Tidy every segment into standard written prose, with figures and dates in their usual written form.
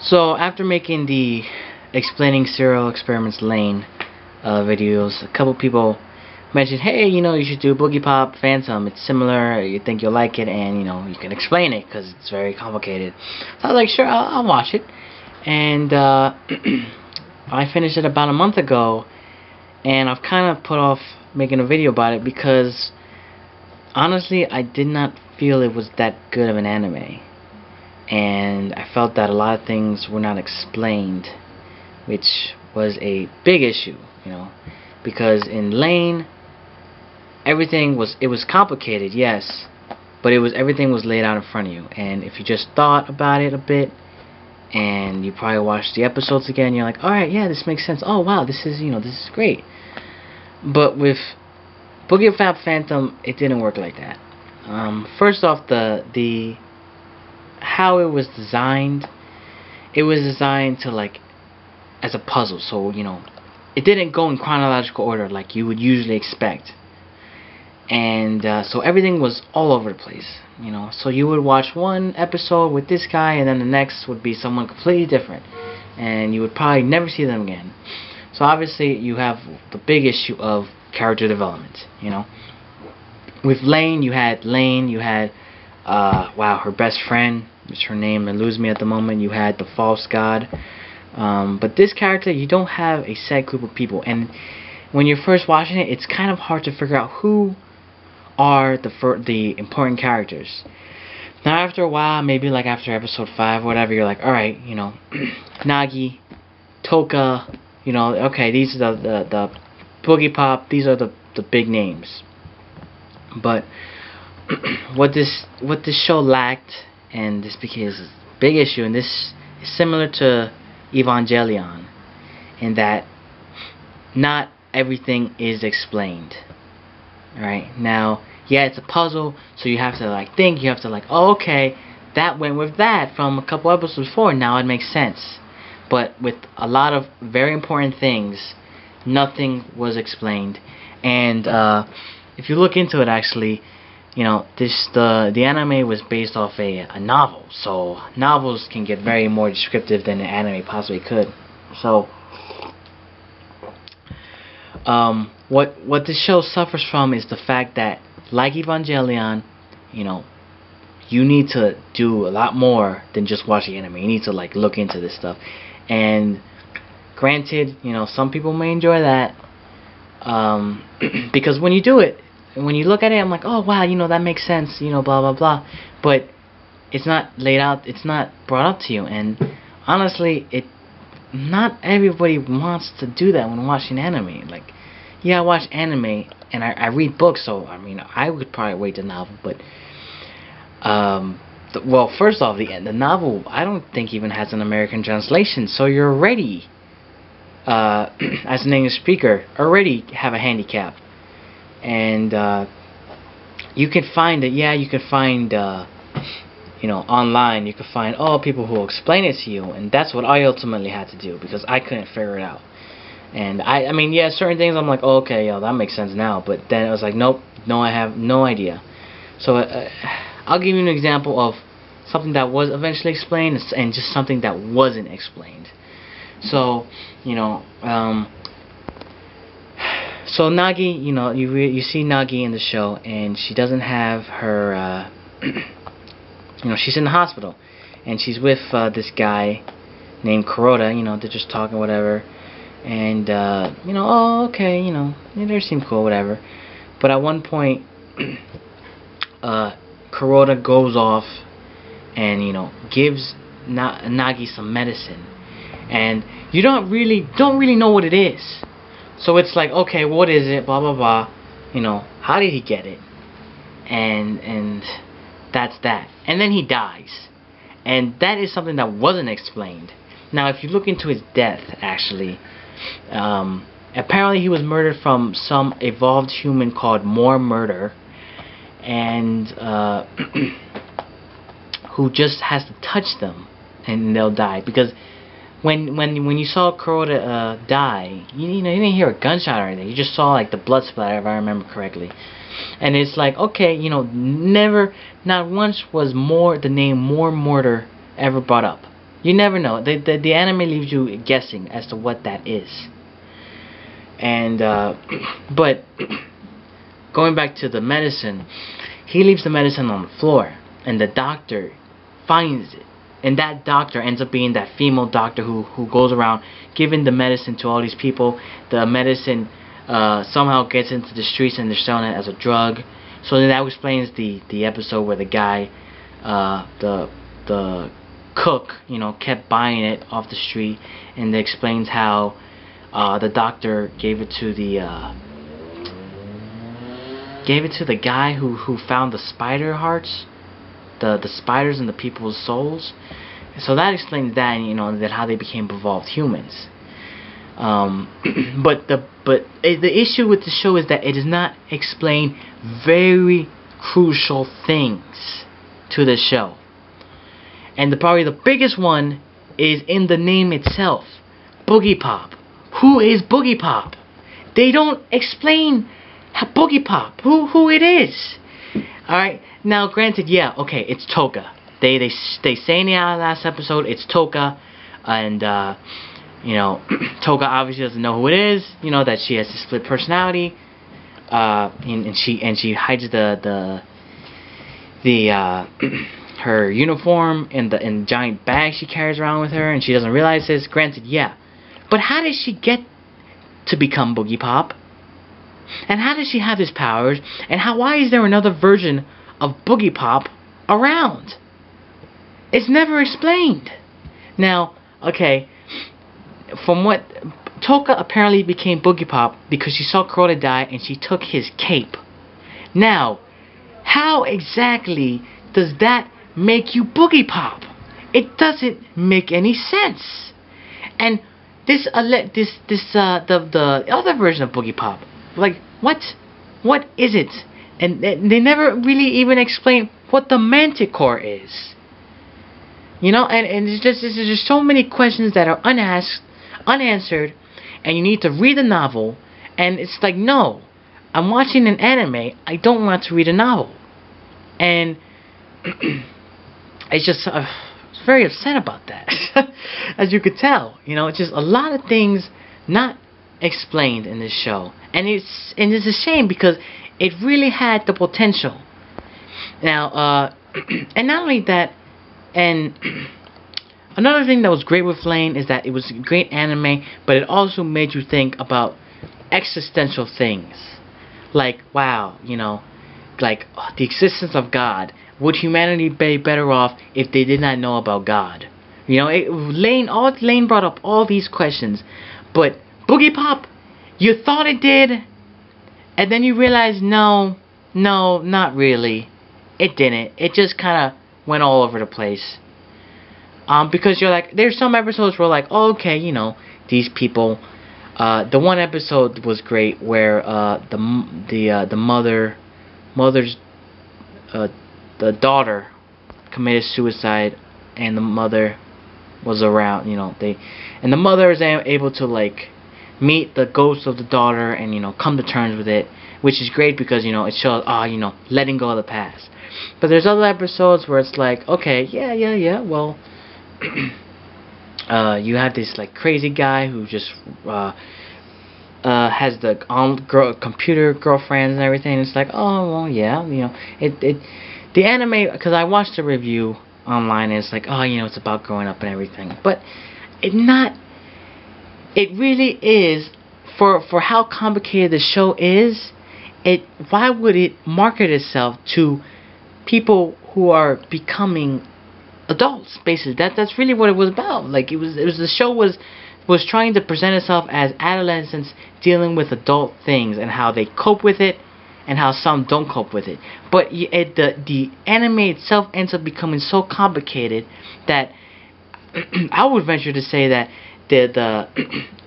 So after making the explaining Serial Experiments Lain videos, a couple people mentioned, hey, you should do Boogiepop Phantom. It's similar. You think you'll like it, and you can explain it because it's very complicated. So I was like, sure, I'll watch it. And I finished it about a month ago, and I've kind of put off making a video about it because honestly, I did not feel it was that good of an anime. And I felt that a lot of things were not explained, which was a big issue, because in Lain, everything was complicated, yes, but everything was laid out in front of you. And if you just thought about it a bit, and you probably watched the episodes again, you're like, all right, yeah, this makes sense. Oh wow, this is great. But with Boogiepop Phantom, it didn't work like that. First off, the how it was designed to like as a puzzle, so it didn't go in chronological order like you would usually expect, and so everything was all over the place, so you would watch one episode with this guy and then the next would be someone completely different, and you would probably never see them again. So obviously you have the big issue of character development. With Lain, you had wow, her best friend, which her name eludes me at the moment. You had the false god, but this character, you don't have a set group of people, and when you're first watching it, it's kind of hard to figure out who are the important characters. Now after a while, maybe like after episode 5 or whatever, you're like, alright, Nagi, Toka, okay, these are the Boogiepop, these are the big names. But what this show lacked, and this became a big issue, and this is similar to Evangelion, in that not everything is explained. Alright, now, yeah, it's a puzzle, so you have to think, you have to oh, okay, that went with that from a couple episodes before, now it makes sense. But with a lot of very important things, nothing was explained. And if you look into it, actually, the anime was based off a novel, so novels can get very more descriptive than an anime possibly could. So what this show suffers from is the fact that, like Evangelion, you need to do a lot more than just watch the anime. You need to look into this stuff. And granted, some people may enjoy that, because when you do it, when you look at it, I'm like, oh wow, that makes sense, blah blah blah. But it's not laid out, it's not brought up to you, and honestly, not everybody wants to do that when watching anime. Yeah, I watch anime and I read books, so I would probably wait the novel, but well, first off, the novel I don't think even has an American translation, so you're already as an English speaker already have a handicap. And you can find it, yeah, you can find online, you can find people who will explain it to you, and that's what I ultimately had to do because I couldn't figure it out. And I mean, yeah, certain things I'm like, oh, okay, that makes sense now, but then it was like, nope, no, I have no idea. So I'll give you an example of something that was eventually explained and just something that wasn't explained. So so Nagi, you see Nagi in the show, and she doesn't have her, she's in the hospital, and she's with this guy named Kuroda. They're just talking, whatever, and oh, okay, they seem cool, whatever. But at one point, Kuroda goes off and gives Nagi some medicine, and you don't really know what it is. So it's like, okay, what is it? Blah blah blah. How did he get it? And that's that. And then he dies, and that is something that wasn't explained. Now, if you look into his death, actually, apparently he was murdered from some evolved human called More Murder, and who just has to touch them and they'll die. Because when you saw Kuroda die, you didn't hear a gunshot or anything. You just saw the blood splatter, if I remember correctly. And it's like, okay, never, not once was the name More Murder ever brought up. You never know. The anime leaves you guessing as to what that is. And but going back to the medicine, he leaves the medicine on the floor, and the doctor finds it. And that doctor ends up being that female doctor who goes around giving the medicine to all these people. The medicine somehow gets into the streets and they're selling it as a drug. So then that explains the episode where the guy, the cook, kept buying it off the street, and it explains how the doctor gave it to the guy who found the spider hearts, the spiders in the people's souls. So that explains that, that how they became evolved humans. But the issue with the show is that it does not explain very crucial things to the show. And probably the biggest one is in the name itself, Boogiepop. Who is Boogiepop? They don't explain Boogiepop, who it is. Alright, now granted, yeah, okay, it's Toka. They say in the last episode it's Toka, and Toka obviously doesn't know who it is, that she has a split personality, and she hides her uniform in the giant bag she carries around with her, and she doesn't realize this. Granted, yeah, but how did she get to become Boogiepop? And how does she have his powers? And why is there another version of Boogiepop around? It's never explained. Now, okay, from what Toka apparently became Boogiepop because she saw Kuroda die and she took his cape. Now, how exactly does that make you Boogiepop? It doesn't make any sense. And the other version of Boogiepop, like, what is it? And they never really even explain what the Manticore is. And there's just so many questions that are unanswered, and you need to read a novel, and it's like, no, I'm watching an anime, I don't want to read a novel. And it's just very upset about that. As you could tell, it's just a lot of things not explained in this show, and it's a shame because it really had the potential. Now, and not only that, and another thing that was great with Lain is that it was a great anime, but it also made you think about existential things, like, wow, like the existence of God. Would humanity be better off if they did not know about God? Lain brought up all these questions, but Boogiepop, you thought it did, and then you realize, no, not really. It didn't. It just kind of went all over the place. Because you're like, there's some episodes where like, oh, okay, these people. The one episode was great where the daughter committed suicide, and the mother was around. And the mother is able to like meet the ghost of the daughter and come to terms with it, which is great because it shows letting go of the past. But there's other episodes where it's like, okay, yeah, well, you have this like crazy guy who just has the computer girlfriends and everything. It's like, oh well, yeah, the anime, because I watched the review online, and it's like, oh, it's about growing up and everything, but it really is for how complicated the show is. Why would it market itself to people who are becoming adults? Basically, that's really what it was about. Like, the show was trying to present itself as adolescents dealing with adult things and how they cope with it, and how some don't cope with it. But the anime itself ends up becoming so complicated that I would venture to say that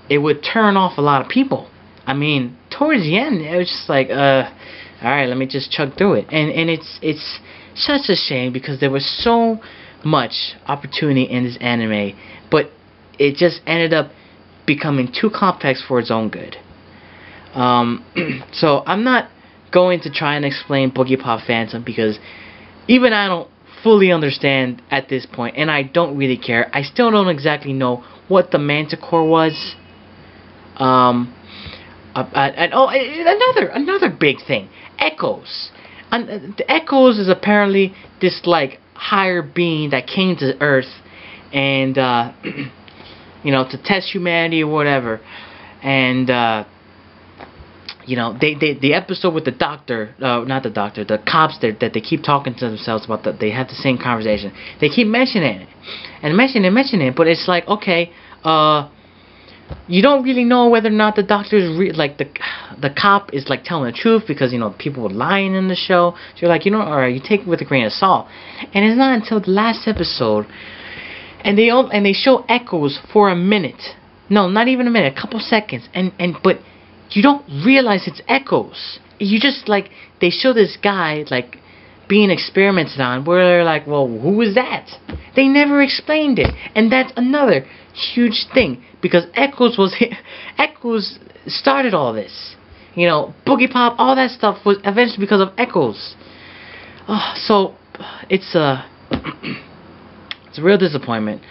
it would turn off a lot of people. I mean, towards the end, it was just like, alright, let me just chug through it. And it's such a shame because there was so much opportunity in this anime, but it just ended up becoming too complex for its own good. So I'm not going to try and explain Boogiepop Phantom because even I don't fully understand at this point, and I don't really care. I still don't exactly know what the Manticore was. Another big thing, Echoes. The Echoes is apparently this like higher being that came to Earth, and you know, to test humanity or whatever. And you know, the episode with the doctor, not the doctor, the cops that they keep talking to themselves about, that they have the same conversation. They keep mentioning it and mentioning it, but it's like, okay, you don't really know whether or not the doctor is like the cop is like telling the truth, because you know people were lying in the show. So you're like, you know, alright, you take it with a grain of salt. And it's not until the last episode, and they show Echoes for a minute. No, not even a minute, a couple seconds, but you don't realize it's Echoes. You just like, they show this guy like being experimented on, where they're like, well, who is that? They never explained it, and that's another huge thing, because Echoes started all this. You know, Boogiepop, all that stuff was eventually because of Echoes. So it's a it's a real disappointment.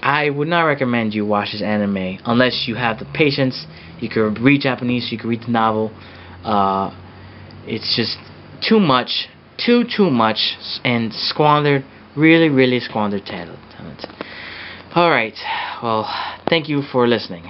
I would not recommend you watch this anime unless you have the patience. You can read Japanese, you can read the novel. It's just too much, too much, and squandered, really squandered talent. Alright, well, thank you for listening.